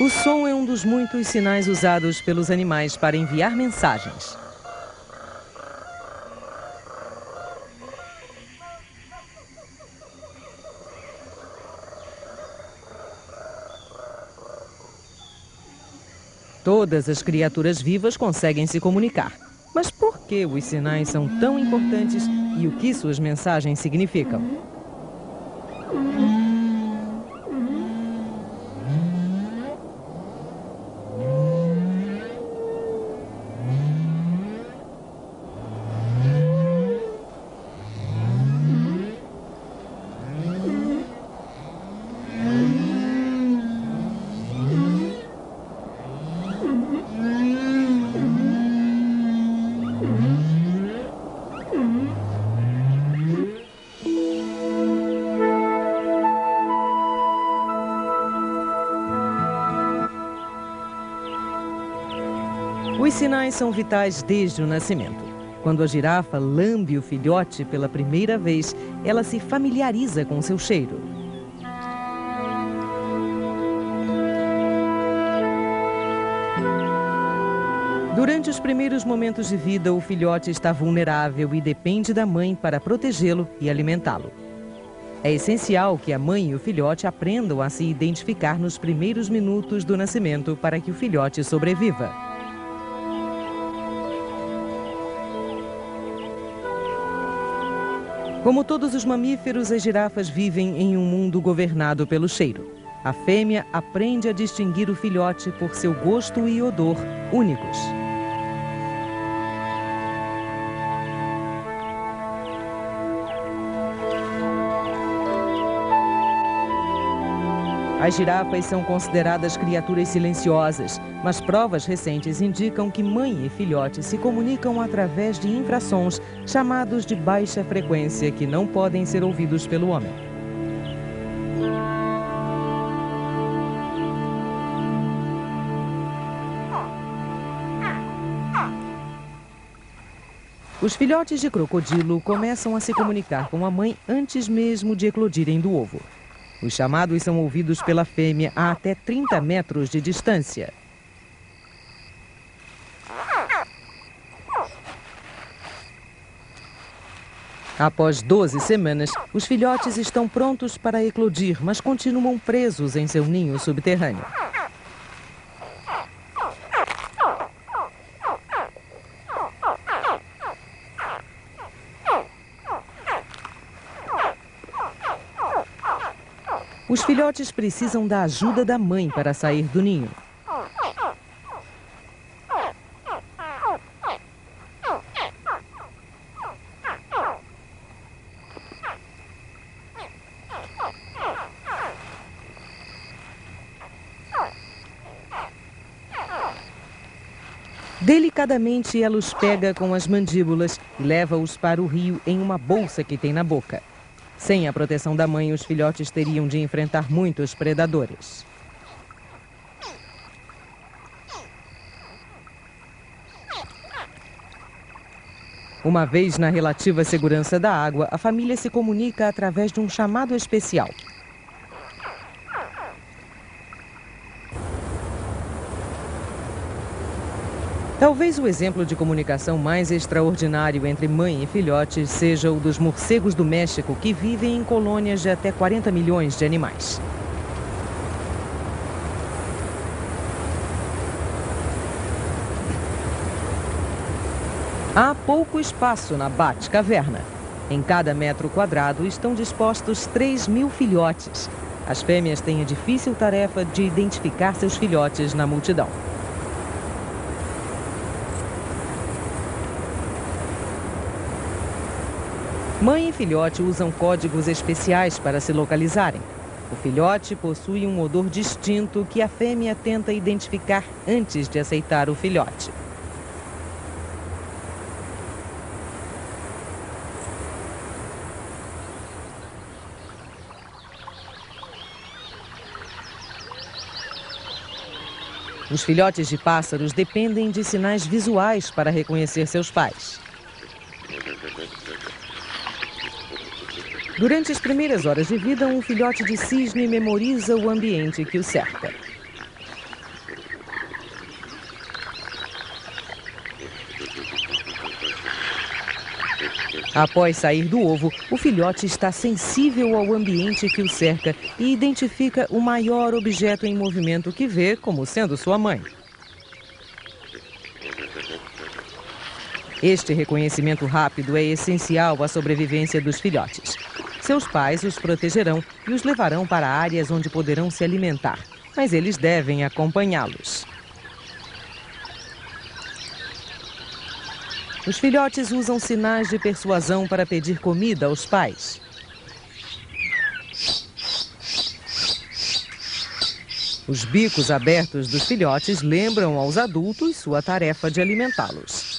O som é um dos muitos sinais usados pelos animais para enviar mensagens. Todas as criaturas vivas conseguem se comunicar. Mas por que os sinais são tão importantes e o que suas mensagens significam? Os sinais são vitais desde o nascimento. Quando a girafa lambe o filhote pela primeira vez, ela se familiariza com seu cheiro. Durante os primeiros momentos de vida, o filhote está vulnerável e depende da mãe para protegê-lo e alimentá-lo. É essencial que a mãe e o filhote aprendam a se identificar nos primeiros minutos do nascimento para que o filhote sobreviva. Como todos os mamíferos, as girafas vivem em um mundo governado pelo cheiro. A fêmea aprende a distinguir o filhote por seu gosto e odor únicos. As girafas são consideradas criaturas silenciosas, mas provas recentes indicam que mãe e filhote se comunicam através de infrassons chamados de baixa frequência que não podem ser ouvidos pelo homem. Os filhotes de crocodilo começam a se comunicar com a mãe antes mesmo de eclodirem do ovo. Os chamados são ouvidos pela fêmea a até 30 metros de distância. Após 12 semanas, os filhotes estão prontos para eclodir, mas continuam presos em seu ninho subterrâneo. Os filhotes precisam da ajuda da mãe para sair do ninho. Delicadamente, ela os pega com as mandíbulas e leva-os para o rio em uma bolsa que tem na boca. Sem a proteção da mãe, os filhotes teriam de enfrentar muitos predadores. Uma vez na relativa segurança da água, a família se comunica através de um chamado especial. Talvez o exemplo de comunicação mais extraordinário entre mãe e filhote seja o dos morcegos do México, que vivem em colônias de até 40 milhões de animais. Há pouco espaço na Batcaverna. Em cada metro quadrado estão dispostos 3.000 filhotes. As fêmeas têm a difícil tarefa de identificar seus filhotes na multidão. Mãe e filhote usam códigos especiais para se localizarem. O filhote possui um odor distinto que a fêmea tenta identificar antes de aceitar o filhote. Os filhotes de pássaros dependem de sinais visuais para reconhecer seus pais. Durante as primeiras horas de vida, um filhote de cisne memoriza o ambiente que o cerca. Após sair do ovo, o filhote está sensível ao ambiente que o cerca e identifica o maior objeto em movimento que vê como sendo sua mãe. Este reconhecimento rápido é essencial à sobrevivência dos filhotes. Seus pais os protegerão e os levarão para áreas onde poderão se alimentar, mas eles devem acompanhá-los. Os filhotes usam sinais de persuasão para pedir comida aos pais. Os bicos abertos dos filhotes lembram aos adultos sua tarefa de alimentá-los.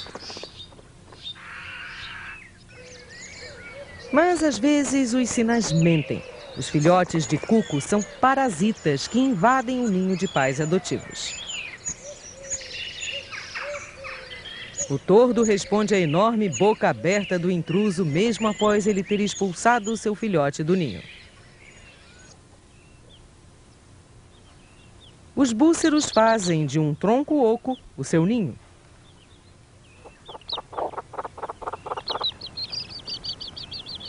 Mas às vezes os sinais mentem. Os filhotes de cuco são parasitas que invadem o ninho de pais adotivos. O tordo responde à enorme boca aberta do intruso mesmo após ele ter expulsado seu filhote do ninho. Os búceros fazem de um tronco oco o seu ninho.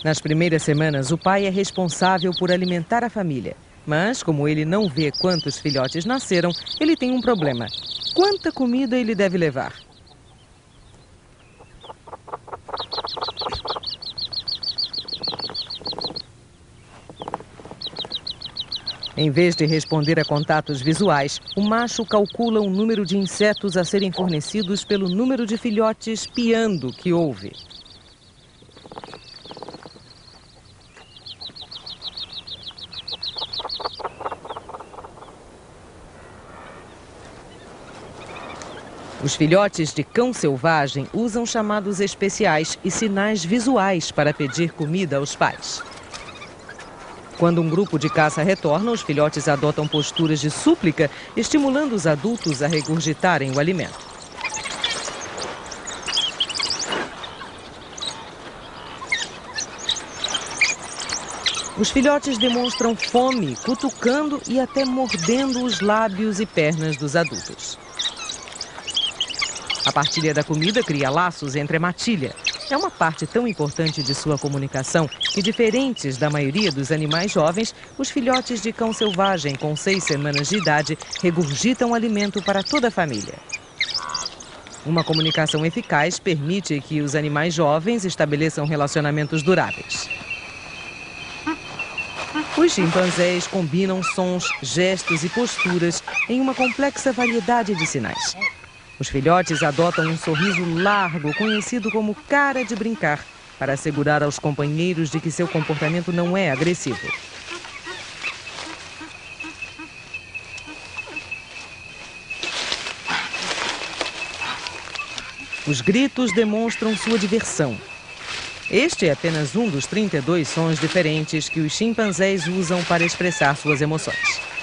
Nas primeiras semanas, o pai é responsável por alimentar a família. Mas, como ele não vê quantos filhotes nasceram, ele tem um problema. Quanta comida ele deve levar? Em vez de responder a contatos visuais, o macho calcula o número de insetos a serem fornecidos pelo número de filhotes piando que ouve. Os filhotes de cão selvagem usam chamados especiais e sinais visuais para pedir comida aos pais. Quando um grupo de caça retorna, os filhotes adotam posturas de súplica, estimulando os adultos a regurgitarem o alimento. Os filhotes demonstram fome, cutucando e até mordendo os lábios e pernas dos adultos. A partilha da comida cria laços entre a matilha. É uma parte tão importante de sua comunicação que, diferentes da maioria dos animais jovens, os filhotes de cão selvagem com 6 semanas de idade regurgitam alimento para toda a família. Uma comunicação eficaz permite que os animais jovens estabeleçam relacionamentos duráveis. Os chimpanzés combinam sons, gestos e posturas em uma complexa variedade de sinais. Os filhotes adotam um sorriso largo, conhecido como cara de brincar, para assegurar aos companheiros de que seu comportamento não é agressivo. Os gritos demonstram sua diversão. Este é apenas um dos 32 sons diferentes que os chimpanzés usam para expressar suas emoções.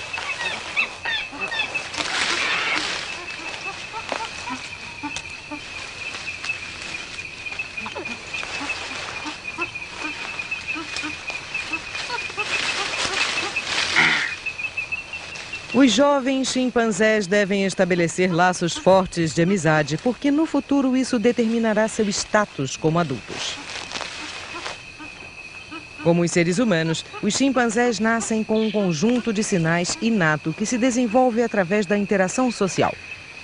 Os jovens chimpanzés devem estabelecer laços fortes de amizade, porque no futuro isso determinará seu status como adultos. Como os seres humanos, os chimpanzés nascem com um conjunto de sinais inato que se desenvolve através da interação social.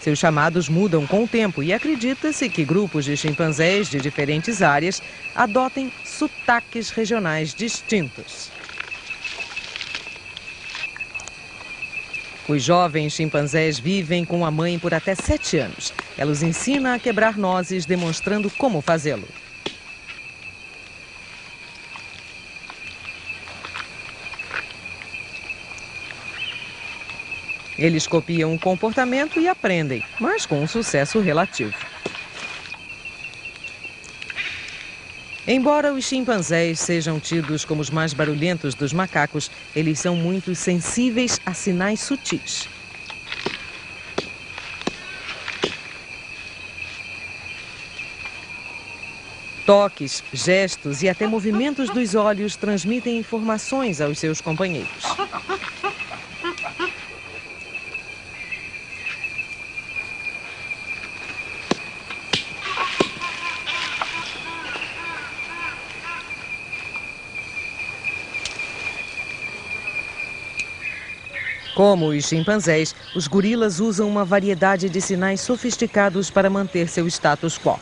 Seus chamados mudam com o tempo e acredita-se que grupos de chimpanzés de diferentes áreas adotem sotaques regionais distintos. Os jovens chimpanzés vivem com a mãe por até 7 anos. Ela os ensina a quebrar nozes, demonstrando como fazê-lo. Eles copiam o comportamento e aprendem, mas com um sucesso relativo. Embora os chimpanzés sejam tidos como os mais barulhentos dos macacos, eles são muito sensíveis a sinais sutis. Toques, gestos e até movimentos dos olhos transmitem informações aos seus companheiros. Como os chimpanzés, os gorilas usam uma variedade de sinais sofisticados para manter seu status quo.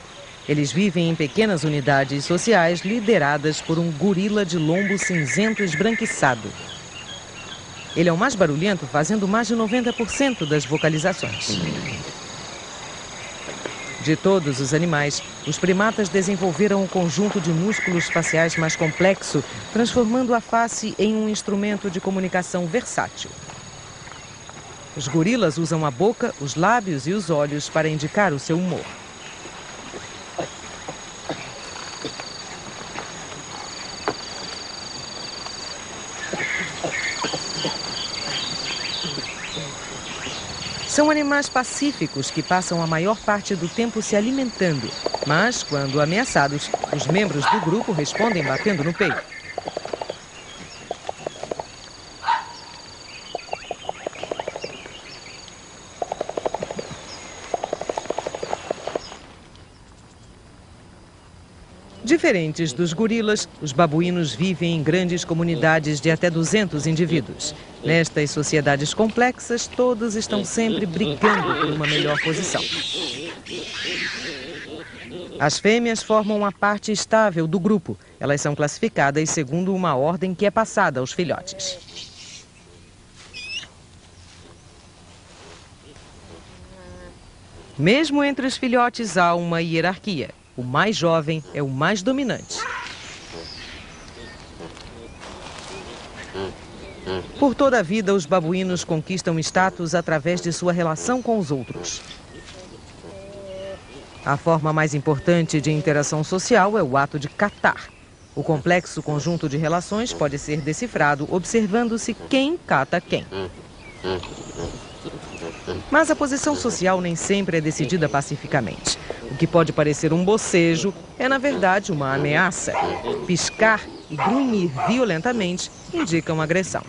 Eles vivem em pequenas unidades sociais lideradas por um gorila de lombo cinzento esbranquiçado. Ele é o mais barulhento, fazendo mais de 90% das vocalizações. De todos os animais, os primatas desenvolveram um conjunto de músculos faciais mais complexo, transformando a face em um instrumento de comunicação versátil. Os gorilas usam a boca, os lábios e os olhos para indicar o seu humor. São animais pacíficos que passam a maior parte do tempo se alimentando, mas, quando ameaçados, os membros do grupo respondem batendo no peito. Diferentes dos gorilas, os babuínos vivem em grandes comunidades de até 200 indivíduos. Nestas sociedades complexas, todos estão sempre brigando por uma melhor posição. As fêmeas formam a parte estável do grupo. Elas são classificadas segundo uma ordem que é passada aos filhotes. Mesmo entre os filhotes há uma hierarquia. O mais jovem é o mais dominante. Por toda a vida, os babuínos conquistam status através de sua relação com os outros. A forma mais importante de interação social é o ato de catar. O complexo conjunto de relações pode ser decifrado observando-se quem cata quem. Mas a posição social nem sempre é decidida pacificamente. O que pode parecer um bocejo é, na verdade, uma ameaça. Piscar e grunhir violentamente indicam agressão.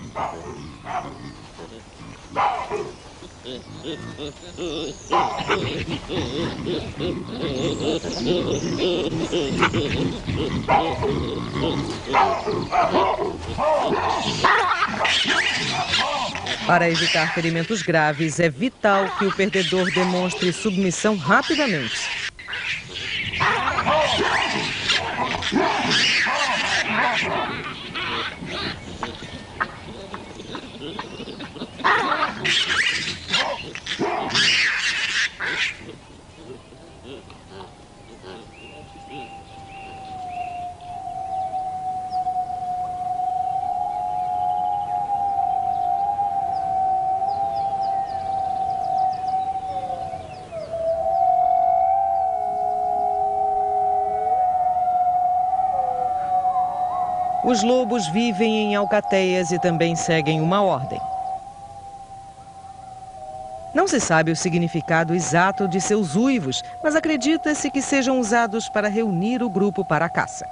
Para evitar ferimentos graves, é vital que o perdedor demonstre submissão rapidamente. Os lobos vivem em alcateias e também seguem uma ordem. Não se sabe o significado exato de seus uivos, mas acredita-se que sejam usados para reunir o grupo para a caça.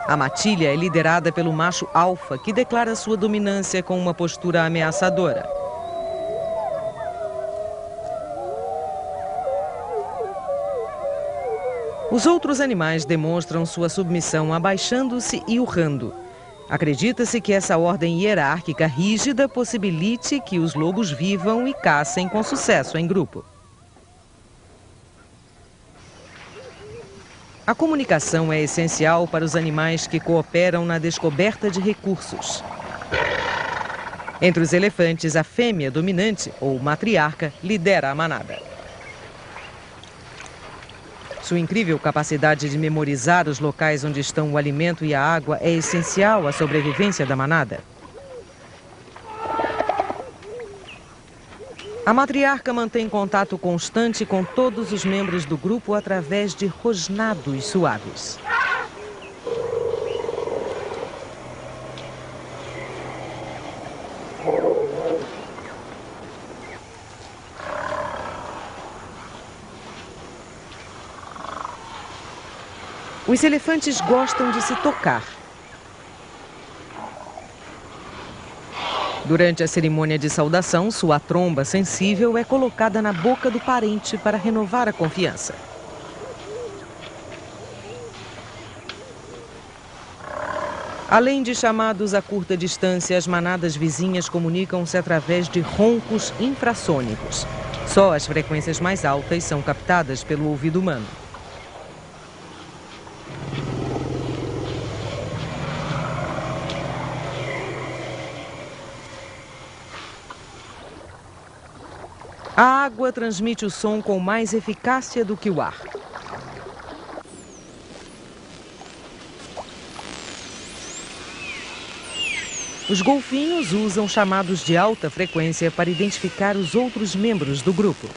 A matilha é liderada pelo macho alfa, que declara sua dominância com uma postura ameaçadora. Os outros animais demonstram sua submissão abaixando-se e urrando. Acredita-se que essa ordem hierárquica rígida possibilite que os lobos vivam e caçem com sucesso em grupo. A comunicação é essencial para os animais que cooperam na descoberta de recursos. Entre os elefantes, a fêmea dominante, ou matriarca, lidera a manada. Sua incrível capacidade de memorizar os locais onde estão o alimento e a água é essencial à sobrevivência da manada. A matriarca mantém contato constante com todos os membros do grupo através de rosnados suaves. Os elefantes gostam de se tocar. Durante a cerimônia de saudação, sua tromba sensível é colocada na boca do parente para renovar a confiança. Além de chamados a curta distância, as manadas vizinhas comunicam-se através de roncos infrassônicos. Só as frequências mais altas são captadas pelo ouvido humano. A água transmite o som com mais eficácia do que o ar. Os golfinhos usam chamados de alta frequência para identificar os outros membros do grupo.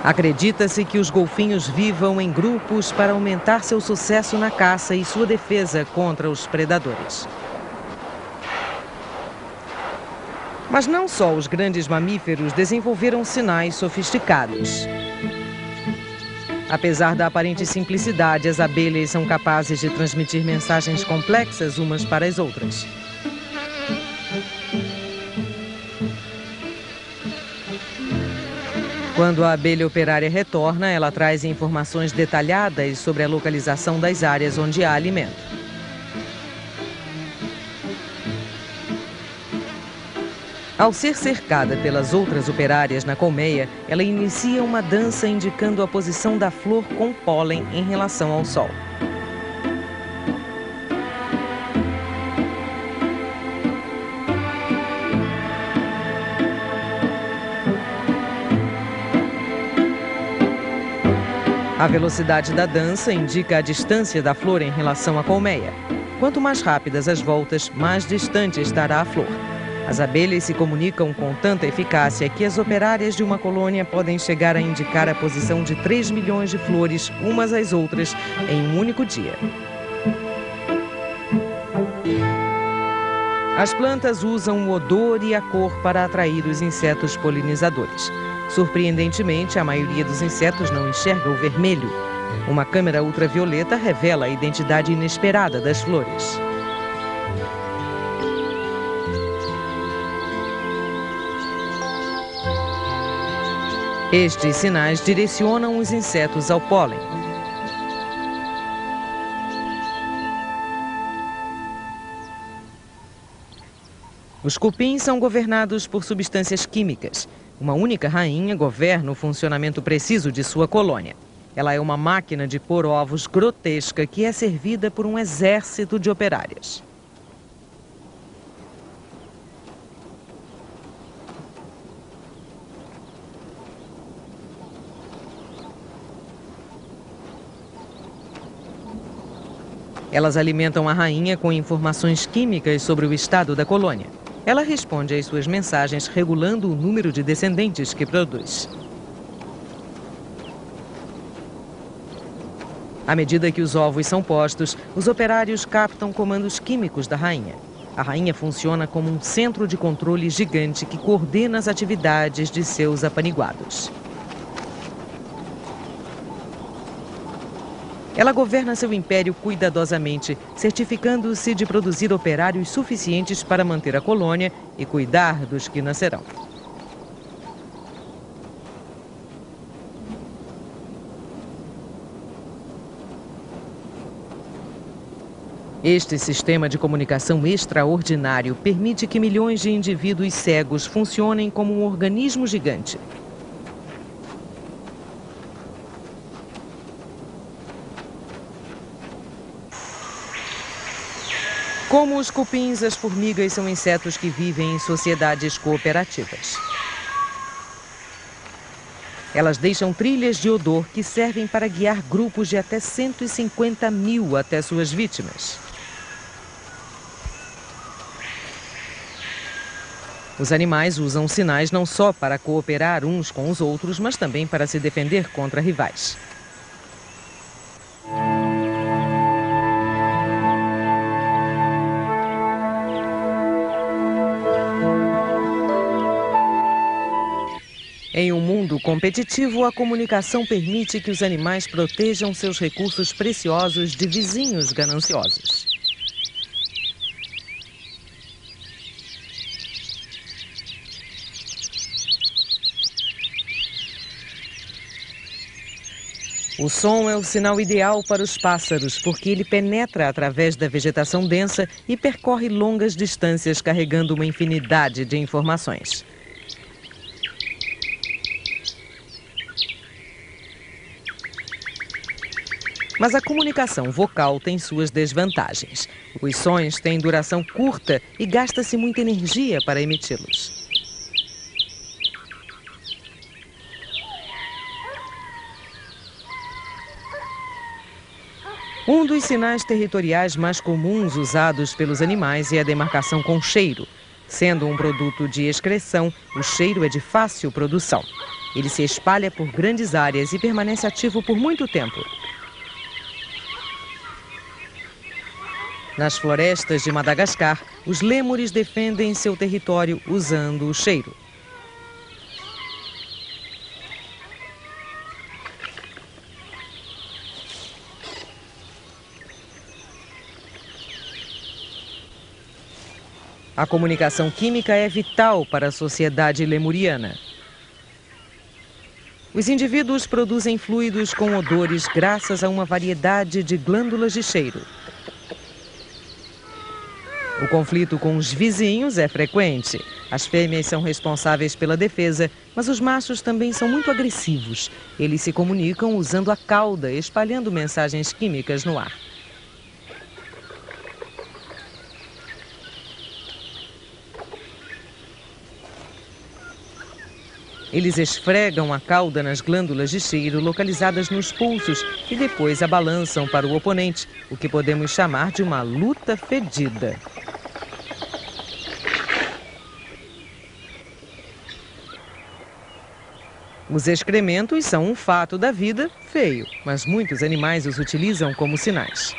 Acredita-se que os golfinhos vivam em grupos para aumentar seu sucesso na caça e sua defesa contra os predadores. Mas não só os grandes mamíferos desenvolveram sinais sofisticados. Apesar da aparente simplicidade, as abelhas são capazes de transmitir mensagens complexas umas para as outras. Quando a abelha operária retorna, ela traz informações detalhadas sobre a localização das áreas onde há alimento. Ao ser cercada pelas outras operárias na colmeia, ela inicia uma dança indicando a posição da flor com pólen em relação ao sol. A velocidade da dança indica a distância da flor em relação à colmeia. Quanto mais rápidas as voltas, mais distante estará a flor. As abelhas se comunicam com tanta eficácia que as operárias de uma colônia podem chegar a indicar a posição de 3 milhões de flores umas às outras em um único dia. As plantas usam o odor e a cor para atrair os insetos polinizadores. Surpreendentemente, a maioria dos insetos não enxerga o vermelho. Uma câmera ultravioleta revela a identidade inesperada das flores. Estes sinais direcionam os insetos ao pólen. Os cupins são governados por substâncias químicas. Uma única rainha governa o funcionamento preciso de sua colônia. Ela é uma máquina de pôr ovos grotesca que é servida por um exército de operárias. Elas alimentam a rainha com informações químicas sobre o estado da colônia. Ela responde às suas mensagens regulando o número de descendentes que produz. À medida que os ovos são postos, os operários captam comandos químicos da rainha. A rainha funciona como um centro de controle gigante que coordena as atividades de seus apaniguados. Ela governa seu império cuidadosamente, certificando-se de produzir operários suficientes para manter a colônia e cuidar dos que nascerão. Este sistema de comunicação extraordinário permite que milhões de indivíduos cegos funcionem como um organismo gigante. Como os cupins, as formigas são insetos que vivem em sociedades cooperativas. Elas deixam trilhas de odor que servem para guiar grupos de até 150 mil até suas vítimas. Os animais usam sinais não só para cooperar uns com os outros, mas também para se defender contra rivais. Em um mundo competitivo, a comunicação permite que os animais protejam seus recursos preciosos de vizinhos gananciosos. O som é o sinal ideal para os pássaros, porque ele penetra através da vegetação densa e percorre longas distâncias carregando uma infinidade de informações. Mas a comunicação vocal tem suas desvantagens. Os sons têm duração curta e gasta-se muita energia para emiti-los. Um dos sinais territoriais mais comuns usados pelos animais é a demarcação com cheiro. Sendo um produto de excreção, o cheiro é de fácil produção. Ele se espalha por grandes áreas e permanece ativo por muito tempo. Nas florestas de Madagascar, os lêmures defendem seu território usando o cheiro. A comunicação química é vital para a sociedade lemuriana. Os indivíduos produzem fluidos com odores graças a uma variedade de glândulas de cheiro. O conflito com os vizinhos é frequente. As fêmeas são responsáveis pela defesa, mas os machos também são muito agressivos. Eles se comunicam usando a cauda, espalhando mensagens químicas no ar. Eles esfregam a cauda nas glândulas de cheiro localizadas nos pulsos e depois a balançam para o oponente, o que podemos chamar de uma luta fedida. Os excrementos são um fato da vida feio, mas muitos animais os utilizam como sinais.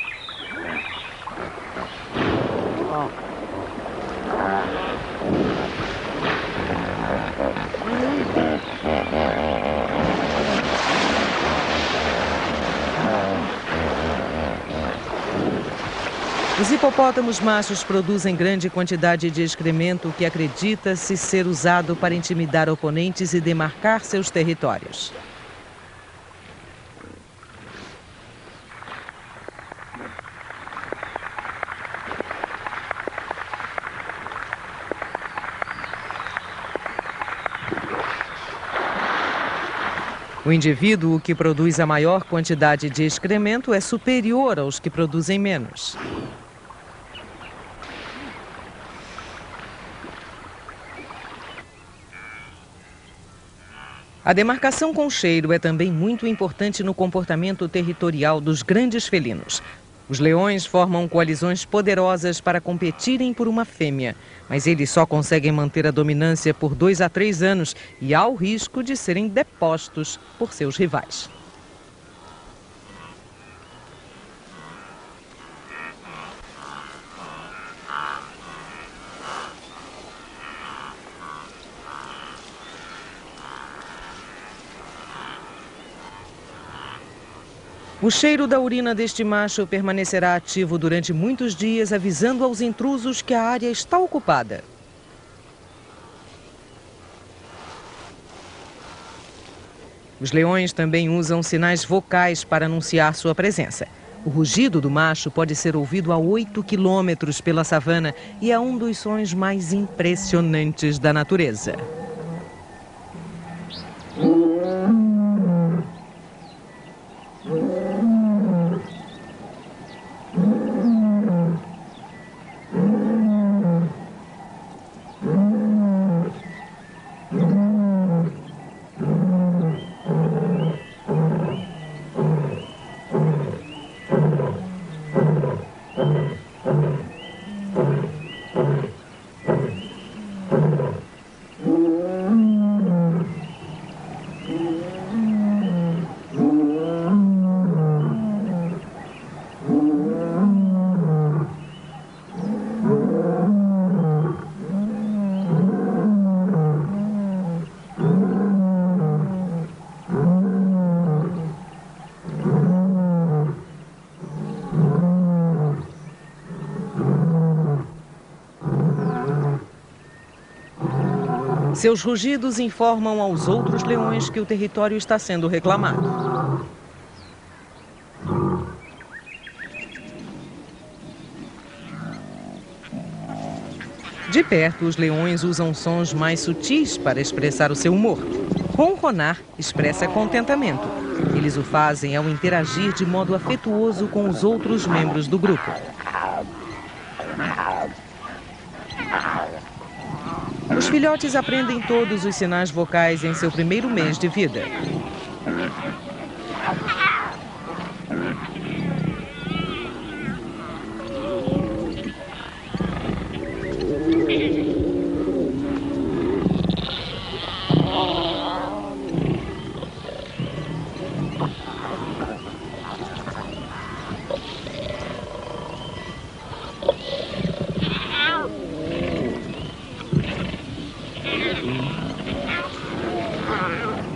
Os hipopótamos machos produzem grande quantidade de excremento que acredita-se ser usado para intimidar oponentes e demarcar seus territórios. O indivíduo que produz a maior quantidade de excremento é superior aos que produzem menos. A demarcação com cheiro é também muito importante no comportamento territorial dos grandes felinos. Os leões formam coalizões poderosas para competirem por uma fêmea, mas eles só conseguem manter a dominância por 2 a 3 anos e há o risco de serem depostos por seus rivais. O cheiro da urina deste macho permanecerá ativo durante muitos dias, avisando aos intrusos que a área está ocupada. Os leões também usam sinais vocais para anunciar sua presença. O rugido do macho pode ser ouvido a 8 quilômetros pela savana e é um dos sons mais impressionantes da natureza. Seus rugidos informam aos outros leões que o território está sendo reclamado. De perto, os leões usam sons mais sutis para expressar o seu humor. Ronronar expressa contentamento. Eles o fazem ao interagir de modo afetuoso com os outros membros do grupo. Os filhotes aprendem todos os sinais vocais em seu primeiro mês de vida.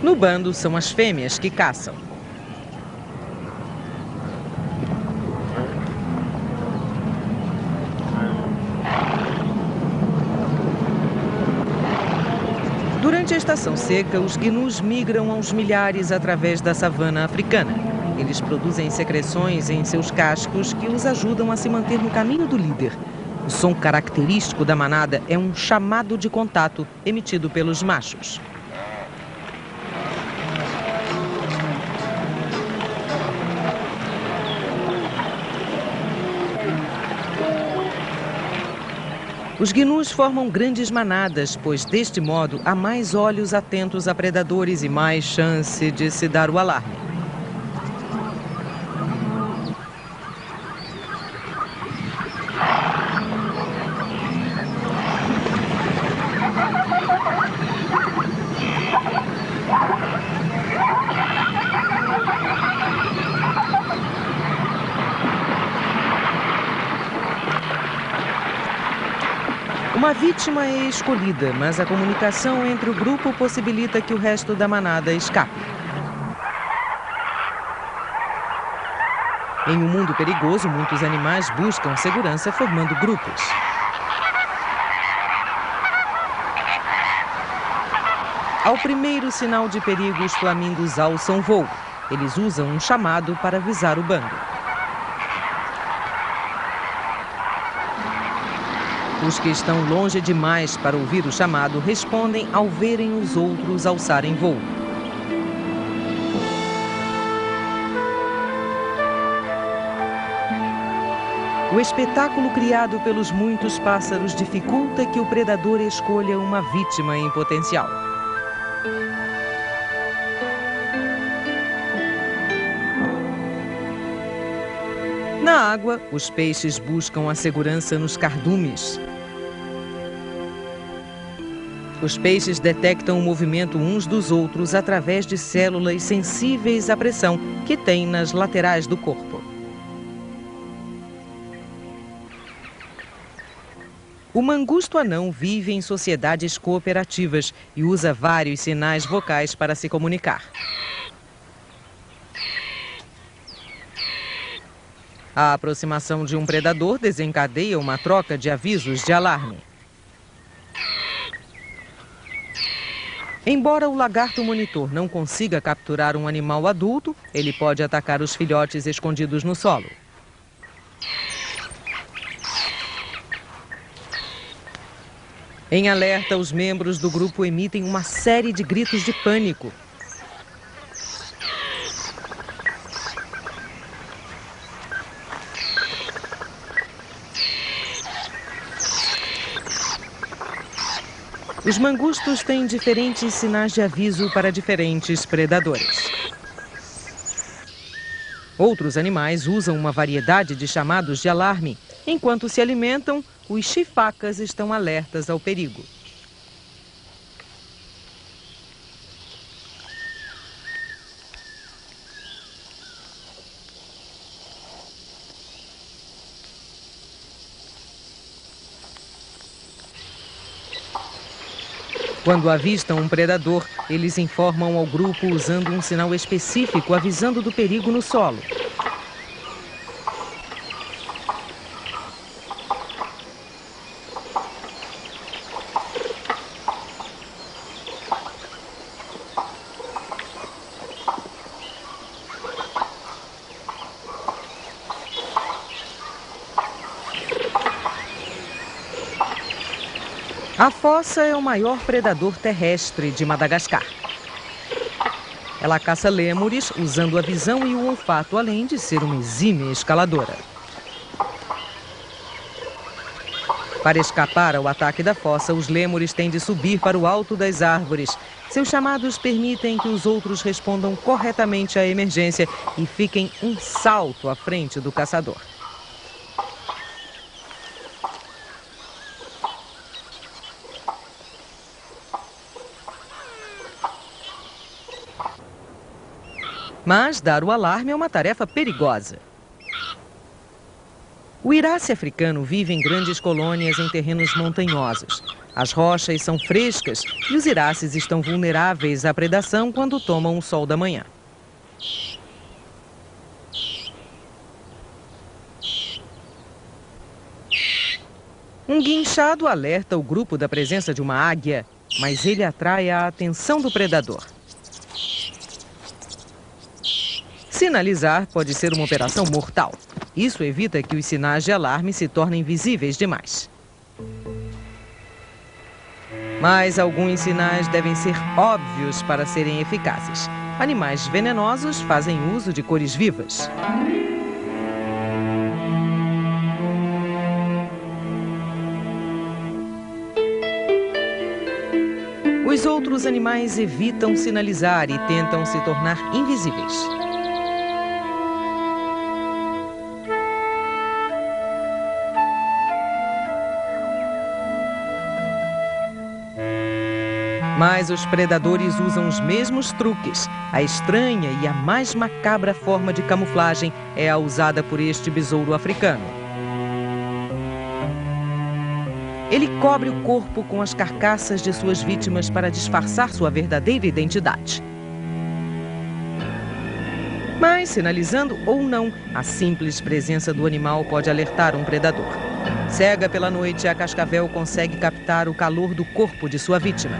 No bando, são as fêmeas que caçam. Durante a estação seca, os gnus migram aos milhares através da savana africana. Eles produzem secreções em seus cascos que os ajudam a se manter no caminho do líder. O som característico da manada é um chamado de contato emitido pelos machos. Os gnus formam grandes manadas, pois deste modo há mais olhos atentos a predadores e mais chance de se dar o alarme. Uma vítima é escolhida, mas a comunicação entre o grupo possibilita que o resto da manada escape. Em um mundo perigoso, muitos animais buscam segurança formando grupos. Ao primeiro sinal de perigo, os flamingos alçam voo. Eles usam um chamado para avisar o bando. Os que estão longe demais para ouvir o chamado respondem ao verem os outros alçarem voo. O espetáculo criado pelos muitos pássaros dificulta que o predador escolha uma vítima em potencial. Na água, os peixes buscam a segurança nos cardumes. Os peixes detectam o movimento uns dos outros através de células sensíveis à pressão que têm nas laterais do corpo. O mangusto anão vive em sociedades cooperativas e usa vários sinais vocais para se comunicar. A aproximação de um predador desencadeia uma troca de avisos de alarme. Embora o lagarto monitor não consiga capturar um animal adulto, ele pode atacar os filhotes escondidos no solo. Em alerta, os membros do grupo emitem uma série de gritos de pânico. Os mangustos têm diferentes sinais de aviso para diferentes predadores. Outros animais usam uma variedade de chamados de alarme. Enquanto se alimentam, os chifacas estão alertas ao perigo. Quando avistam um predador, eles informam ao grupo usando um sinal específico, avisando do perigo no solo. A fossa é o maior predador terrestre de Madagascar. Ela caça lêmures usando a visão e o olfato, além de ser uma exímia escaladora. Para escapar ao ataque da fossa, os lêmures têm de subir para o alto das árvores. Seus chamados permitem que os outros respondam corretamente à emergência e fiquem um salto à frente do caçador. Mas dar o alarme é uma tarefa perigosa. O irace africano vive em grandes colônias em terrenos montanhosos. As rochas são frescas e os iraces estão vulneráveis à predação quando tomam o sol da manhã. Um guinchado alerta o grupo da presença de uma águia, mas ele atrai a atenção do predador. Sinalizar pode ser uma operação mortal. Isso evita que os sinais de alarme se tornem visíveis demais. Mas alguns sinais devem ser óbvios para serem eficazes. Animais venenosos fazem uso de cores vivas. Os outros animais evitam sinalizar e tentam se tornar invisíveis. Mas os predadores usam os mesmos truques. A estranha e a mais macabra forma de camuflagem é a usada por este besouro africano. Ele cobre o corpo com as carcaças de suas vítimas para disfarçar sua verdadeira identidade. Mas, sinalizando ou não, a simples presença do animal pode alertar um predador. Cega pela noite, a cascavel consegue captar o calor do corpo de sua vítima.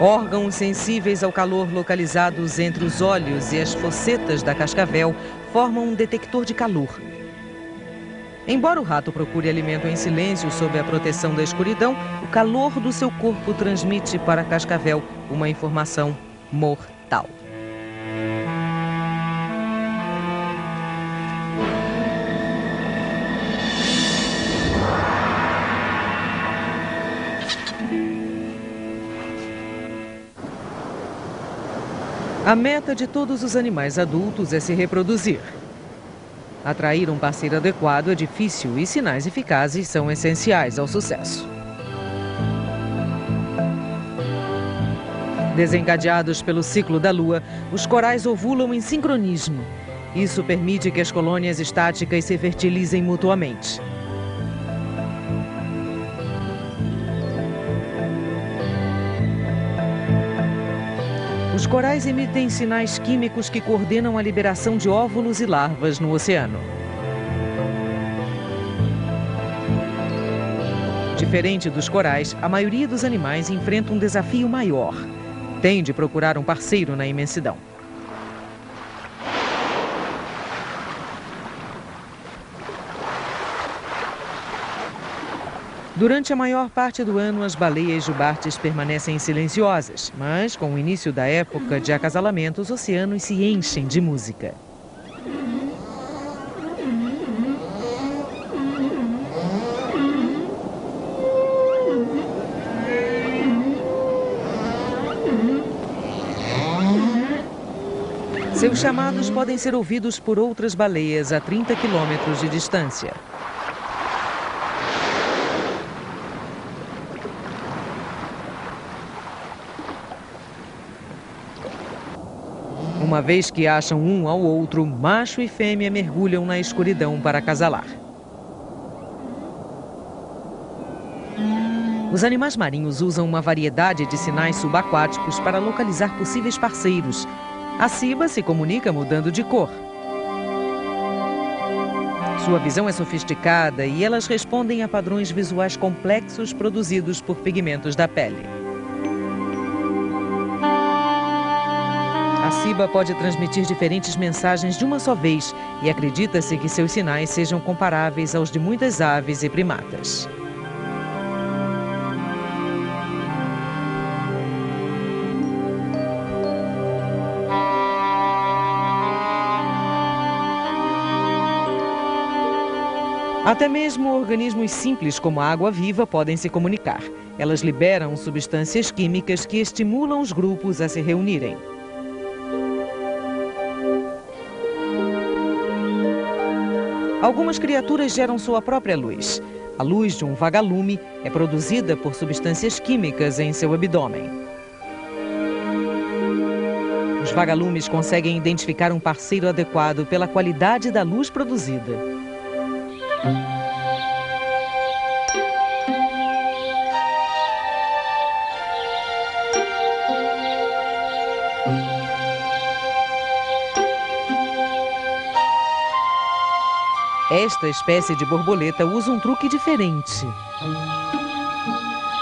Órgãos sensíveis ao calor localizados entre os olhos e as fossetas da cascavel formam um detector de calor. Embora o rato procure alimento em silêncio sob a proteção da escuridão, o calor do seu corpo transmite para a cascavel uma informação mortal. A meta de todos os animais adultos é se reproduzir. Atrair um parceiro adequado é difícil e sinais eficazes são essenciais ao sucesso. Desencadeados pelo ciclo da lua, os corais ovulam em sincronismo. Isso permite que as colônias estáticas se fertilizem mutuamente. Os corais emitem sinais químicos que coordenam a liberação de óvulos e larvas no oceano. Diferente dos corais, a maioria dos animais enfrenta um desafio maior. Tem de procurar um parceiro na imensidão. Durante a maior parte do ano, as baleias jubartes permanecem silenciosas, mas com o início da época de acasalamento, os oceanos se enchem de música. Seus chamados podem ser ouvidos por outras baleias a 30 quilômetros de distância. Uma vez que acham um ao outro, macho e fêmea mergulham na escuridão para acasalar. Os animais marinhos usam uma variedade de sinais subaquáticos para localizar possíveis parceiros. A ciba se comunica mudando de cor. Sua visão é sofisticada e elas respondem a padrões visuais complexos produzidos por pigmentos da pele. A Ciba pode transmitir diferentes mensagens de uma só vez e acredita-se que seus sinais sejam comparáveis aos de muitas aves e primatas. Até mesmo organismos simples como a água-viva podem se comunicar. Elas liberam substâncias químicas que estimulam os grupos a se reunirem. Algumas criaturas geram sua própria luz. A luz de um vagalume é produzida por substâncias químicas em seu abdômen. Os vagalumes conseguem identificar um parceiro adequado pela qualidade da luz produzida. Esta espécie de borboleta usa um truque diferente.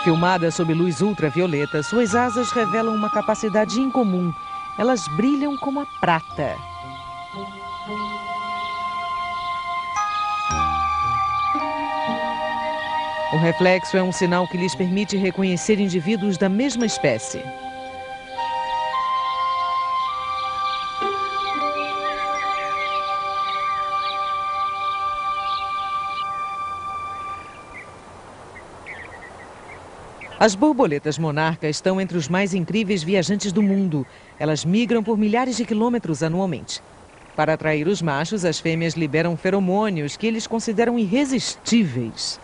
Filmada sob luz ultravioleta, suas asas revelam uma capacidade incomum. Elas brilham como a prata. O reflexo é um sinal que lhes permite reconhecer indivíduos da mesma espécie. As borboletas monarca estão entre os mais incríveis viajantes do mundo. Elas migram por milhares de quilômetros anualmente. Para atrair os machos, as fêmeas liberam feromônios que eles consideram irresistíveis.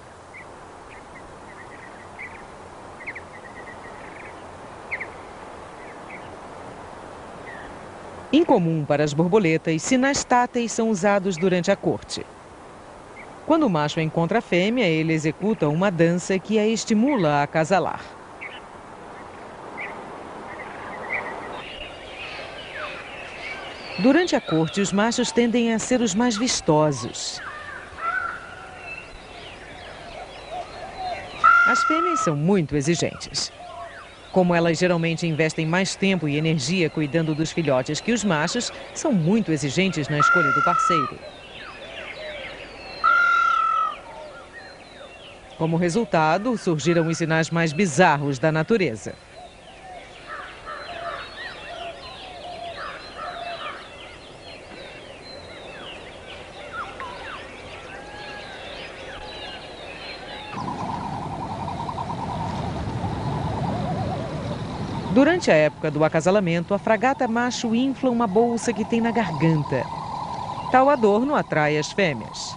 Incomum para as borboletas, sinais táteis são usados durante a corte. Quando o macho encontra a fêmea, ele executa uma dança que a estimula a acasalar. Durante a corte, os machos tendem a ser os mais vistosos. As fêmeas são muito exigentes. Como elas geralmente investem mais tempo e energia cuidando dos filhotes que os machos, são muito exigentes na escolha do parceiro. Como resultado, surgiram os sinais mais bizarros da natureza. Durante a época do acasalamento, a fragata macho infla uma bolsa que tem na garganta. Tal adorno atrai as fêmeas.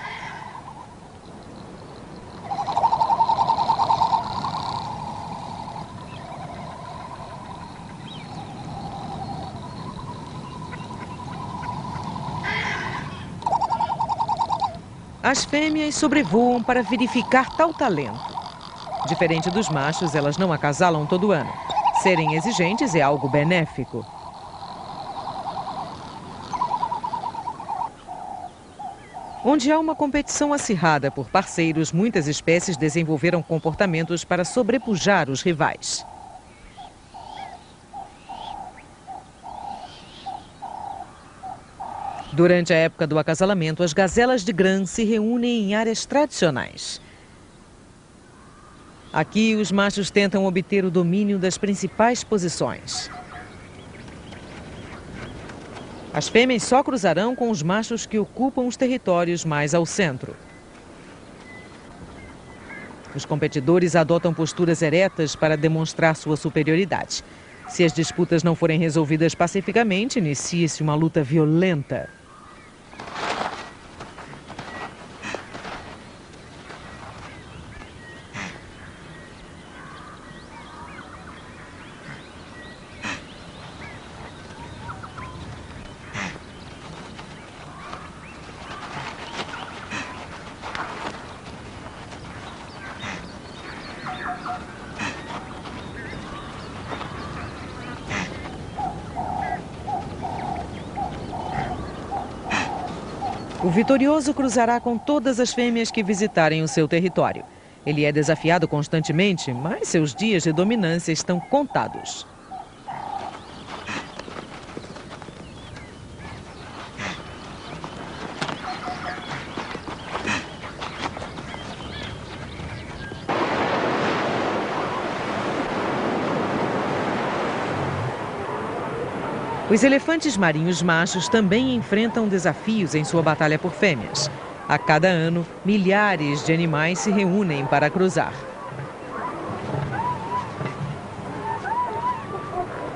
As fêmeas sobrevoam para verificar tal talento. Diferente dos machos, elas não acasalam todo ano. Serem exigentes é algo benéfico. Onde há uma competição acirrada por parceiros, muitas espécies desenvolveram comportamentos para sobrepujar os rivais. Durante a época do acasalamento, as gazelas de Gran se reúnem em áreas tradicionais. Aqui, os machos tentam obter o domínio das principais posições. As fêmeas só cruzarão com os machos que ocupam os territórios mais ao centro. Os competidores adotam posturas eretas para demonstrar sua superioridade. Se as disputas não forem resolvidas pacificamente, inicia-se uma luta violenta. O vitorioso cruzará com todas as fêmeas que visitarem o seu território. Ele é desafiado constantemente, mas seus dias de dominância estão contados. Os elefantes marinhos machos também enfrentam desafios em sua batalha por fêmeas. A cada ano, milhares de animais se reúnem para cruzar.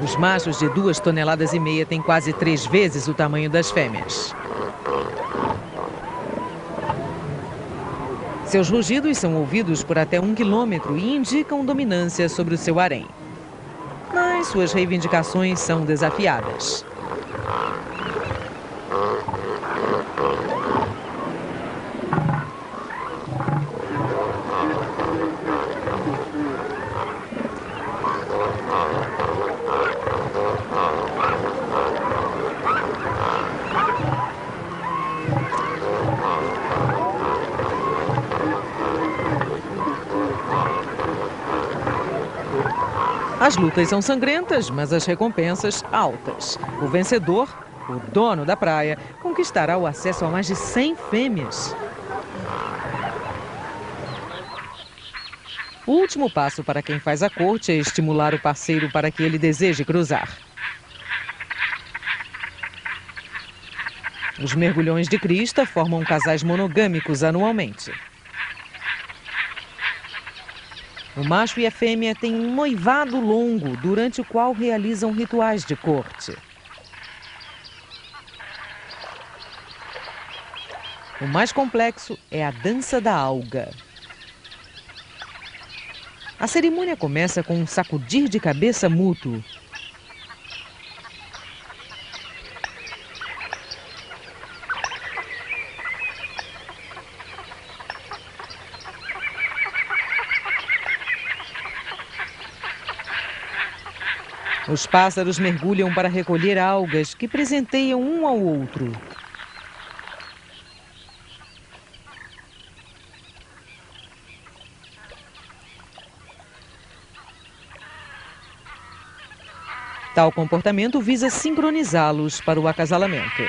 Os machos de 2,5 toneladas têm quase 3 vezes o tamanho das fêmeas. Seus rugidos são ouvidos por até 1 quilômetro e indicam dominância sobre o seu harém. Mas suas reivindicações são desafiadas. As lutas são sangrentas, mas as recompensas altas. O vencedor, o dono da praia, conquistará o acesso a mais de 100 fêmeas. O último passo para quem faz a corte é estimular o parceiro para que ele deseje cruzar. Os mergulhões de crista formam casais monogâmicos anualmente. O macho e a fêmea têm um noivado longo, durante o qual realizam rituais de corte. O mais complexo é a dança da alga. A cerimônia começa com um sacudir de cabeça mútuo. Os pássaros mergulham para recolher algas que presenteiam um ao outro. Tal comportamento visa sincronizá-los para o acasalamento.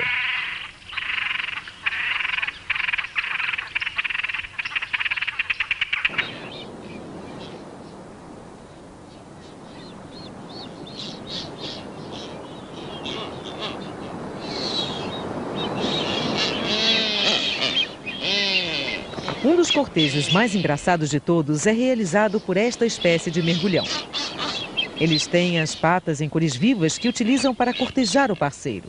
Um dos cortejos mais engraçados de todos é realizado por esta espécie de mergulhão. Eles têm as patas em cores vivas que utilizam para cortejar o parceiro.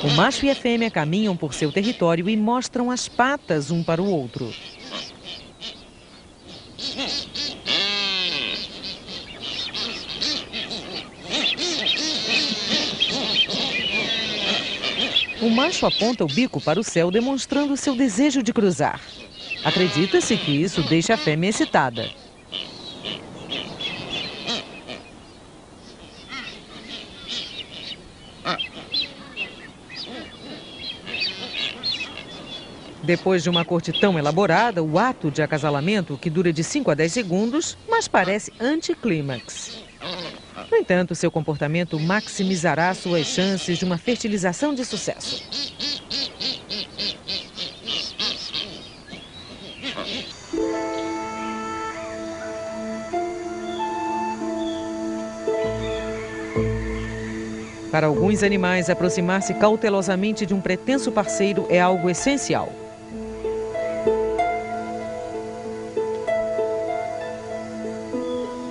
O macho e a fêmea caminham por seu território e mostram as patas um para o outro. O macho aponta o bico para o céu, demonstrando seu desejo de cruzar. Acredita-se que isso deixa a fêmea excitada. Depois de uma corte tão elaborada, o ato de acasalamento, que dura de 5 a 10 segundos, mas parece anticlímax. No entanto, seu comportamento maximizará suas chances de uma fertilização de sucesso. Para alguns animais, aproximar-se cautelosamente de um pretenso parceiro é algo essencial.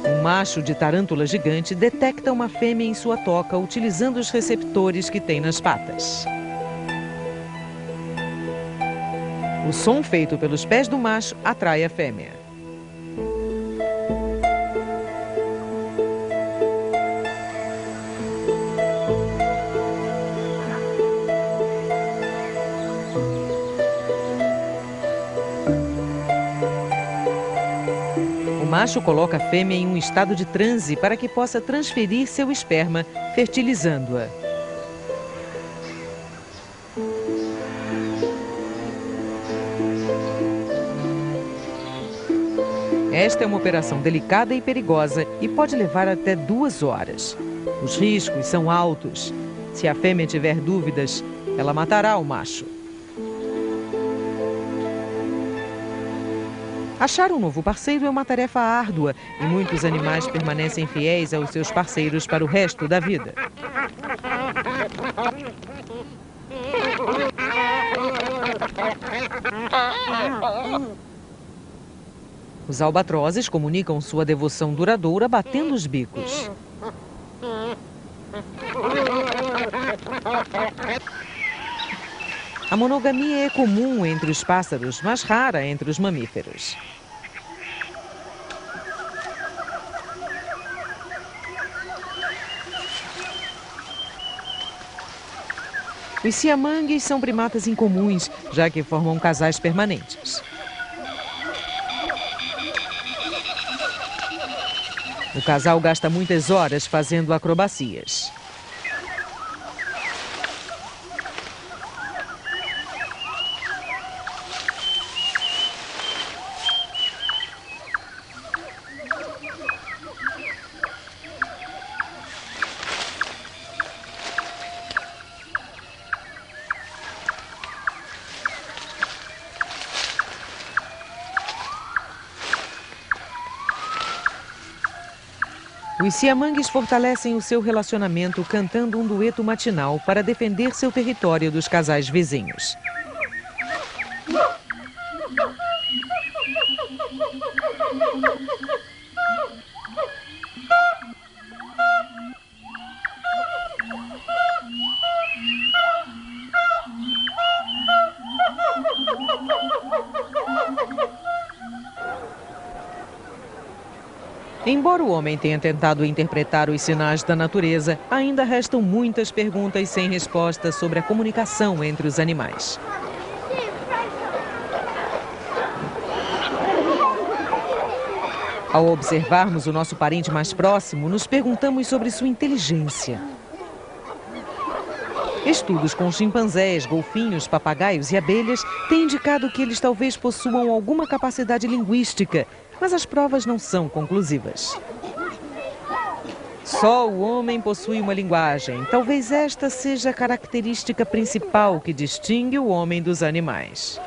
Um macho de tarântula gigante detecta uma fêmea em sua toca utilizando os receptores que tem nas patas. O som feito pelos pés do macho atrai a fêmea. O macho coloca a fêmea em um estado de transe para que possa transferir seu esperma, fertilizando-a. Esta é uma operação delicada e perigosa e pode levar até 2 horas. Os riscos são altos. Se a fêmea tiver dúvidas, ela matará o macho. Achar um novo parceiro é uma tarefa árdua e muitos animais permanecem fiéis aos seus parceiros para o resto da vida. Os albatrozes comunicam sua devoção duradoura batendo os bicos. A monogamia é comum entre os pássaros, mas rara entre os mamíferos. Os siamangues são primatas incomuns, já que formam casais permanentes. O casal gasta muitas horas fazendo acrobacias. Os siamangues fortalecem o seu relacionamento cantando um dueto matinal para defender seu território dos casais vizinhos. Embora o homem tenha tentado interpretar os sinais da natureza, ainda restam muitas perguntas sem resposta sobre a comunicação entre os animais. Ao observarmos o nosso parente mais próximo, nos perguntamos sobre sua inteligência. Estudos com chimpanzés, golfinhos, papagaios e abelhas têm indicado que eles talvez possuam alguma capacidade linguística, mas as provas não são conclusivas. Só o homem possui uma linguagem. Talvez esta seja a característica principal que distingue o homem dos animais.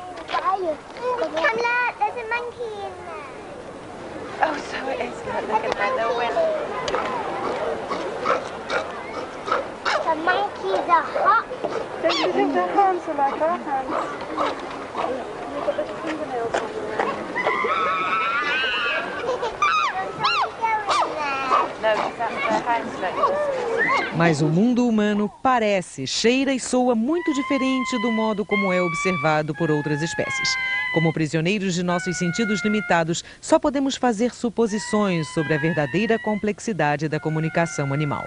Mas o mundo humano parece, cheira e soa muito diferente do modo como é observado por outras espécies. Como prisioneiros de nossos sentidos limitados, só podemos fazer suposições sobre a verdadeira complexidade da comunicação animal.